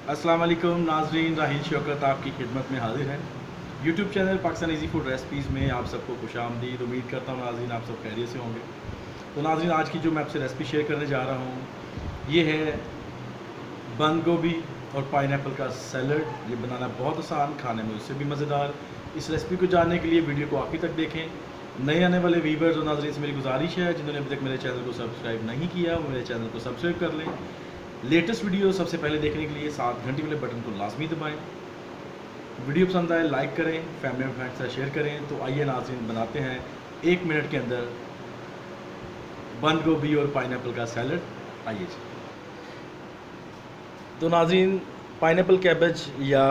अस्सलाम वालेकुम नाजरीन, राहील शौकत आपकी खिदमत में हाजिर है। YouTube channel Pakistan easy food recipes में आप सबको खुशामदीद। उम्मीद करता हूँ नाजरीन आप सब खैरियत से होंगे। तो नाजरीन, आज की जो मैं आपसे रेसिपी शेयर करने जा रहा हूँ ये है बंद गोभी और पाइनएप्पल का सैलड। ये बनाना बहुत आसान, खाने में उससे भी मज़ेदार। इस रेसिपी को जानने के लिए वीडियो को आखिर तक देखें। नए आने वाले वीवर्स और नाजरीन से मेरी गुजारिश है, जिन्होंने अभी तक मेरे चैनल को सब्सक्राइब नहीं किया वो मेरे चैनल को सब्सक्राइब कर लें। लेटेस्ट वीडियो सबसे पहले देखने के लिए साथ घंटी वाले बटन को लाजमी दबाएं। वीडियो पसंद आए लाइक करें, फैमिली और फ्रेंड्स से शेयर करें। तो आइए नाज़रीन, बनाते हैं 1 मिनट के अंदर बंद गोभी और पाइनएप्पल का सैलड। आइए जी। तो नाज़रीन, पाइनएप्पल कैबेज या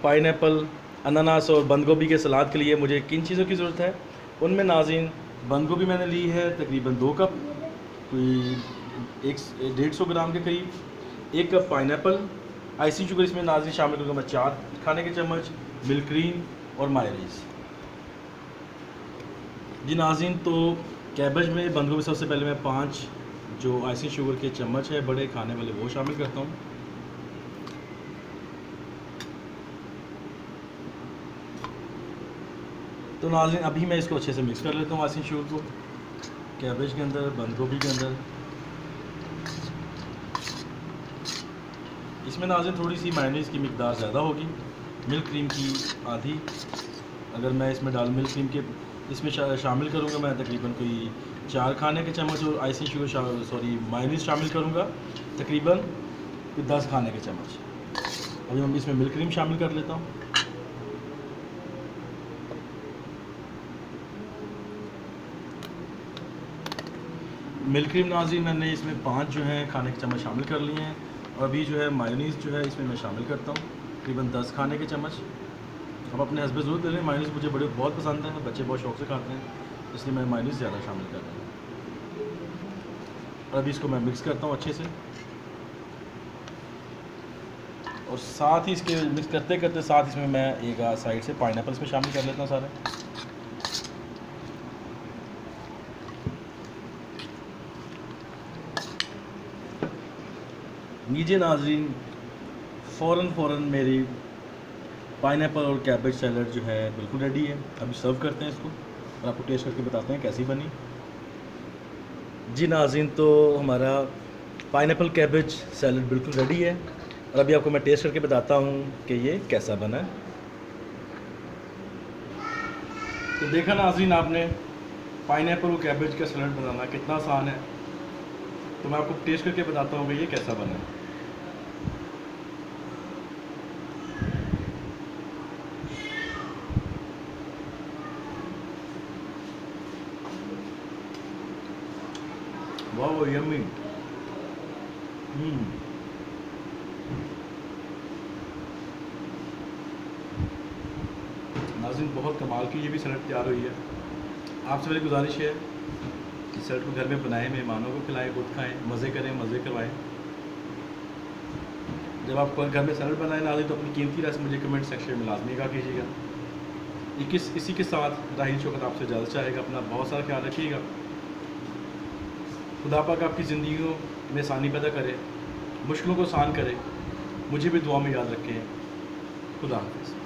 पाइनएप्पल, अनानास और बंद गोभी के सलाद के लिए मुझे किन चीज़ों की ज़रूरत है। उनमें नाज़रीन, बंद गोभी मैंने ली है तकरीबन 2 कप, कोई 150 ग्राम के करीब। 1 कप पाइनएप्पल, आइसिंग शुगर इसमें नाज़रीन शामिल करूँगा मैं 4 खाने के चम्मच, मिल्क क्रीम और मायोनीज़। जी नाज़रीन, तो कैबेज में बंद गोभी सबसे पहले मैं 5 जो आइसिंग शुगर के चम्मच है बड़े खाने वाले वो शामिल करता हूँ। तो नाज़रीन, अभी मैं इसको अच्छे से मिक्स कर लेता हूँ आइसिंग शुगर को कैबेज के अंदर, बंद गोभी के अंदर। इसमें नाज़रीन थोड़ी सी मायोनीज़ की मिकदार ज़्यादा होगी, मिल्क क्रीम की आधी। अगर मैं इसमें मिल्क क्रीम के इसमें शामिल करूँगा मैं तकरीबन कोई 4 खाने के चम्मच, और आइसिंग शुगर मायोनीज़ शामिल करूँगा तकरीबन 10 खाने के चम्मच। अभी मैं इसमें मिल्क क्रीम शामिल कर लेता हूँ। मिल्क क्रीम नाज़रीन मैंने इसमें 5 जो हैं खाने के चम्मच शामिल कर लिए हैं। और अभी जो है मायोनीज़ जो है इसमें मैं शामिल करता हूँ तकरीबन 10 खाने के चम्मच। अब अपने हस्बैंड ज़रूर दे लें, मायोनीज़ मुझे बहुत पसंद है, बच्चे बहुत शौक से खाते हैं, इसलिए मैं मायोनीज़ ज़्यादा शामिल कर रहा हूँ। और अभी इसको मैं मिक्स करता हूँ अच्छे से, और साथ ही इसके मिक्स करते करते साथ इसमें मैं एक साइड से पाइनएप्पल इसमें शामिल कर लेता हूँ सारे। नीचे नाज़रीन, फ़ौरन मेरी पाइनएप्पल और कैबेज सैलड जो है बिल्कुल रेडी है। अभी सर्व करते हैं इसको और आपको टेस्ट करके बताते हैं कैसी बनी। जी नाज़रीन, तो हमारा पाइनएप्पल कैबेज सैलड बिल्कुल रेडी है, और अभी आपको मैं टेस्ट करके बताता हूँ कि ये कैसा बना है। तो देखा नाज़रीन आपने, पाइनएप्पल और कैबेज का सैलड बनाना कितना आसान है। तो मैं आपको टेस्ट करके बताता हूँ कि ये कैसा बना है। वाह, यम्मी। नाज़रीन, बहुत कमाल की ये भी सैलड तैयार हुई है। आपसे मेरी गुजारिश है कि सैलड को घर में बनाएं, मेहमानों को खिलाएं, खुद खाएं, मज़े करें, मज़े करवाएं। जब आप घर में सैलड बनाएं नाज़रीन, तो अपनी कीमती राय मुझे कमेंट सेक्शन में लाजमी कहा कीजिएगा। इसी के साथ राहील शौकत आपसे इजाज़त चाहेगा। अपना बहुत सारा ख्याल रखिएगा। खुदा पाक आपकी ज़िंदगियों में आसानी पैदा करे, मुश्किलों को आसान करे। मुझे भी दुआ में याद रखें। खुदा हाफ़िज़।